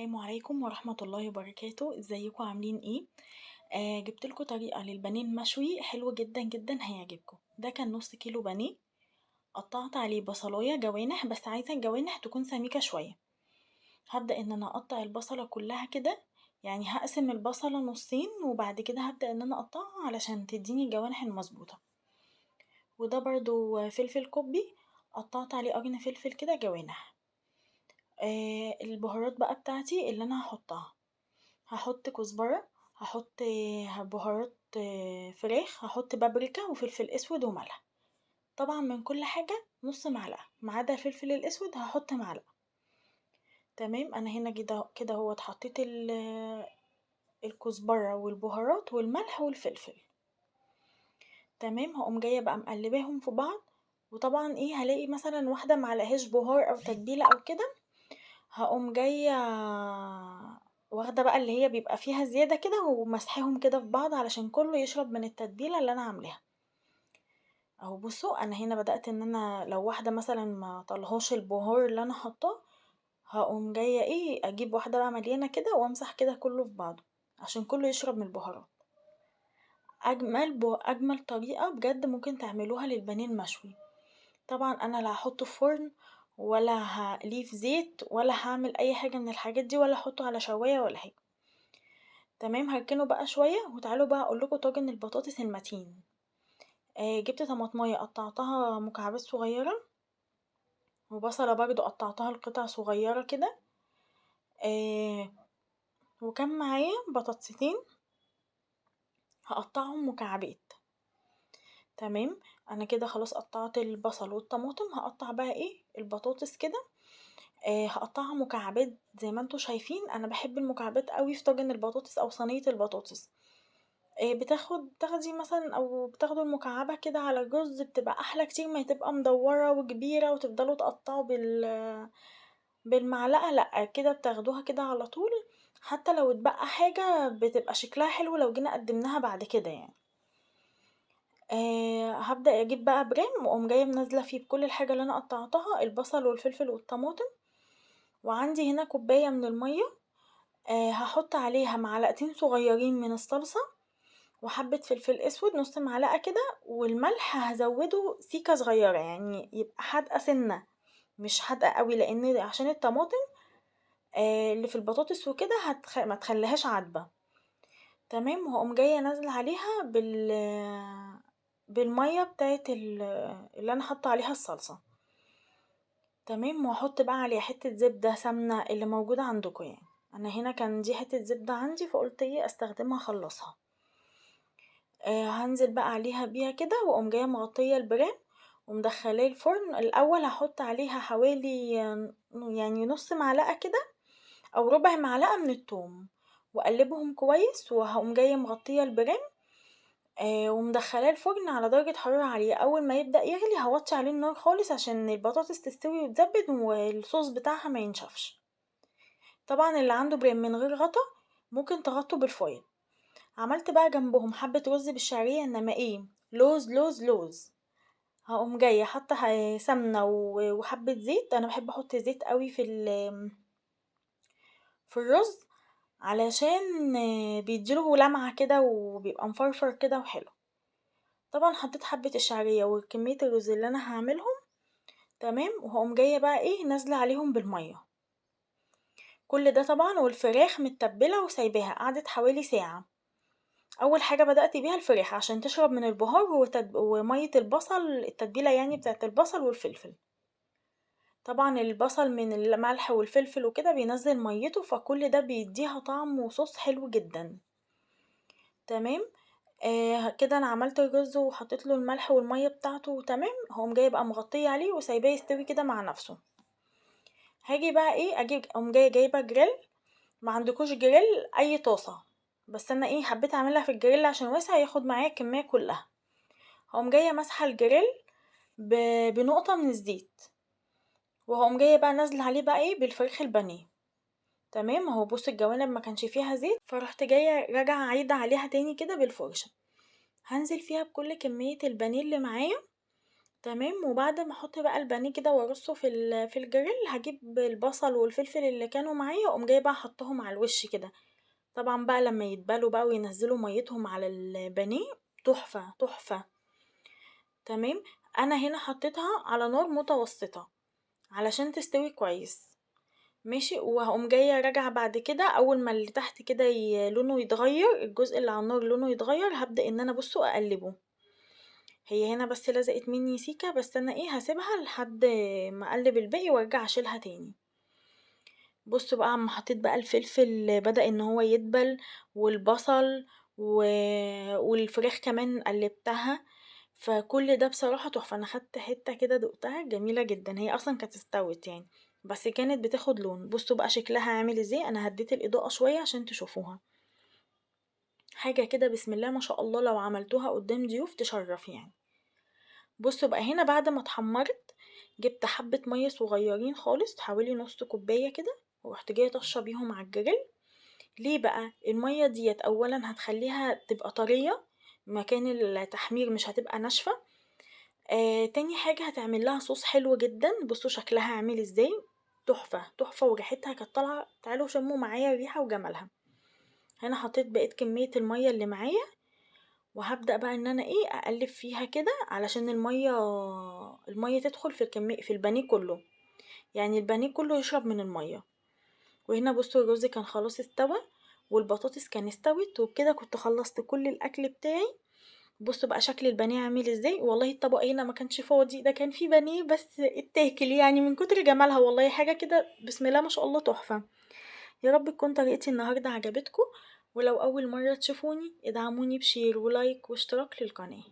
السلام عليكم ورحمة الله وبركاته، ازيكم عاملين ايه؟ جبت لكم طريقة للبانيه المشوي حلو جدا جدا هيعجبكم. ده كان نص كيلو بانيه، قطعت عليه بصلاية جوانح، بس عايزة الجوانح تكون سميكة شوية. هبدأ ان انا اقطع البصلة كلها كده، يعني هقسم البصلة نصين وبعد كده هبدأ ان انا اقطعها علشان تديني الجوانح المظبوطة. وده برضو فلفل كوبي، قطعت عليه قرن فلفل كده جوانح. البهارات بقى بتاعتي اللي انا هحطها، هحط كزبرة، هحط بهارات فراخ، هحط بابريكا وفلفل اسود وملح. طبعا من كل حاجة نص معلقة ما عدا الفلفل الاسود هحط معلقة. تمام، انا هنا كده كده هو اتحطيت الكزبرة والبهارات والملح والفلفل. تمام، هقوم جاية بقى مقلباهم في بعض. وطبعا ايه، هلاقي مثلا واحدة معلقهاش بهار او تتبيلة او كده، هقوم جاية واخدة بقى اللي هي بيبقى فيها زيادة كده ومسحهم كده في بعض علشان كله يشرب من التتبيلة اللي انا عاملاها. اهو بصوا، انا هنا بدأت ان انا لو واحدة مثلا ما طلهاش البهار اللي انا حاطاه، هقوم جاية ايه اجيب واحدة بقى مليانة كده وامسح كده كله في بعضه عشان كله يشرب من البهارات. اجمل طريقة بجد ممكن تعملوها للبانيه المشوي. طبعا انا لا هحطه في فرن ولا هقليه في زيت ولا هعمل اي حاجة من الحاجات دي ولا احطه على شواية ولا حاجة. تمام، هركنه بقى شوية وتعالوا بقى اقولكوا طاجن البطاطس المتين. جبت طماطمية قطعتها مكعبات صغيرة، وبصلة برضو قطعتها لقطع صغيرة كده. آه وكان معايا بطاطستين هقطعهم مكعبات. تمام، انا كده خلاص قطعت البصل والطماطم، هقطع بقى ايه البطاطس كده. هقطعها مكعبات زي ما انتوا شايفين، انا بحب المكعبات قوي في طاجن البطاطس او صينية البطاطس. بتاخدي مثلا او بتاخدوا المكعبة كده على الرز، بتبقى احلى كتير ما تبقى مدورة وكبيرة وتفضلوا تقطعوا بالمعلقة. لا، كده بتاخدوها كده على طول. حتى لو اتبقى حاجة بتبقى شكلها حلو لو جينا قدمناها بعد كده يعني. هبدأ اجيب بقى برام واقوم جايه منزله فيه بكل الحاجه اللي انا قطعتها، البصل والفلفل والطماطم. وعندي هنا كوبايه من الميه. هحط عليها معلقتين صغيرين من الصلصه، وحبة فلفل اسود نص معلقة كده، والملح هزوده سيكة صغيرة يعني يبقى حادقة سنة، مش حادقة قوي لان عشان الطماطم اللي في البطاطس وكده ما تخليهاش عدبة. تمام، وهقوم جاية نازلة عليها بالمية بتاعت اللي انا حاطة عليها الصلصة. تمام، وهحط بقى عليها حتة زبدة سمنة اللي موجودة عندكم يعني. انا هنا كان دي حتة زبدة عندي فقلت ايه استخدمها اخلصها. هنزل بقى عليها بيها كده واقوم جايه مغطيه البرام ومدخلاه الفرن. الاول هحط عليها حوالي يعني نص معلقه كده او ربع معلقه من الثوم، واقلبهم كويس، وهقوم جايه مغطيه البرام ومدخلاه الفرن على درجه حراره عاليه. اول ما يبدا يغلي هوطي عليه النار خالص عشان البطاطس تستوي وتزبد والصوص بتاعها ما ينشفش. طبعا اللي عنده برام من غير غطا ممكن تغطوا بالفويل. عملت بقى جنبهم حبة رز بالشعرية، انما ايه، لوز لوز لوز. هقوم جاية حاطة سمنة وحبة زيت. انا بحب احط زيت قوي في الرز علشان بيديله لمعة كده وبيبقى مفرفر كده وحلو. طبعا حطيت حبة الشعرية وكمية الرز اللي انا هعملهم. تمام، وهقوم جاية بقى ايه نازلة عليهم بالمية. كل ده طبعا والفراخ متبلة وسايباها قعدت حوالي ساعة. اول حاجه بدات بيها الفراخ عشان تشرب من البهار وميه البصل، التتبيله يعني بتاعه البصل والفلفل. طبعا البصل من الملح والفلفل وكده بينزل ميته، فكل ده بيديها طعم وصوص حلو جدا. تمام، كده انا عملت الرز وحطيت له الملح والميه بتاعته. تمام، هقوم جايه بقى مغطيه عليه وسايباه يستوي كده مع نفسه. هاجي بقى ايه اجيب، اقوم جايه جايبه جريل. ما عندكوش جريل، اي طاسه، بس انا ايه حبيت اعملها في الجريل عشان واسع ياخد معايا الكميه كلها. هقوم جايه ماسحه الجريل بنقطه من الزيت، وهقوم جايه بقى نازله عليه بقى ايه بالفراخ البانيه. تمام، اهو بص الجوانب ما كانش فيها زيت، فرحت جايه راجعه عايده عليها تاني كده بالفرشه. هنزل فيها بكل كميه البانيه اللي معايا. تمام. وبعد ما احط بقى البانيه كده وارصه في الجريل، هجيب البصل والفلفل اللي كانوا معايا، اقوم جايبه احطهم على الوش كده. طبعا بقى لما يتبالوا بقى وينزلوا ميتهم على البانيه، تحفة تحفة. تمام. انا هنا حطيتها على نار متوسطة علشان تستوي كويس. ماشي. وهقوم جاية راجعة بعد كده، اول ما اللي تحت كده لونه يتغير، الجزء اللي على النار لونه يتغير، هبدأ ان انا بصوا اقلبه. هي هنا بس لزقت مني سيكة، بس انا ايه هسيبها لحد ما اقلب الباقي وارجع اشيلها تاني. بصوا بقى اما حطيت بقى الفلفل بدأ ان هو يدبل، والبصل و... والفراخ كمان قلبتها. فكل ده بصراحة تحفة. انا خدت حتة كده دقتها جميلة جدا، هي اصلا كانت استوت يعني، بس كانت بتاخد لون. بصوا بقى شكلها عامل ازاي. انا هديت الاضاءة شوية عشان تشوفوها. حاجة كده بسم الله ما شاء الله، لو عملتوها قدام ضيوف تشرف يعني. بصوا بقى هنا بعد ما اتحمرت، جبت حبة مية صغيرين خالص، حوالي نص كوباية كده، ورحت جاية طشه بيهم على الجريل. ليه بقى؟ المية ديت اولا هتخليها تبقى طرية مكان التحمير، مش هتبقى ناشفة. تاني حاجة هتعمل لها صوص حلو جدا. بصوا شكلها عامل ازاي، تحفة تحفة، وريحتها كانت طالعة. تعالوا شموا معايا الريحة وجمالها. هنا حطيت بقيت كمية المية اللي معايا، وهبدأ بقى ان انا ايه اقلب فيها كده علشان المية تدخل في الكمية في البانيه كله، يعني البانيه كله يشرب من المية. وهنا بصوا الرز كان خلاص استوى، والبطاطس كان استوت، وبكده كنت خلصت كل الاكل بتاعي. بصوا بقى شكل البانيه عامل ازاي. والله الطبق هنا ما كانش فاضي، ده كان فيه بانيه بس اتاكل يعني من كتر جمالها. والله حاجة كده بسم الله ما شاء الله تحفة. يا رب تكون طريقتي النهاردة عجبتكم، ولو أول مرة تشوفوني ادعموني بشير ولايك واشتراك للقناة.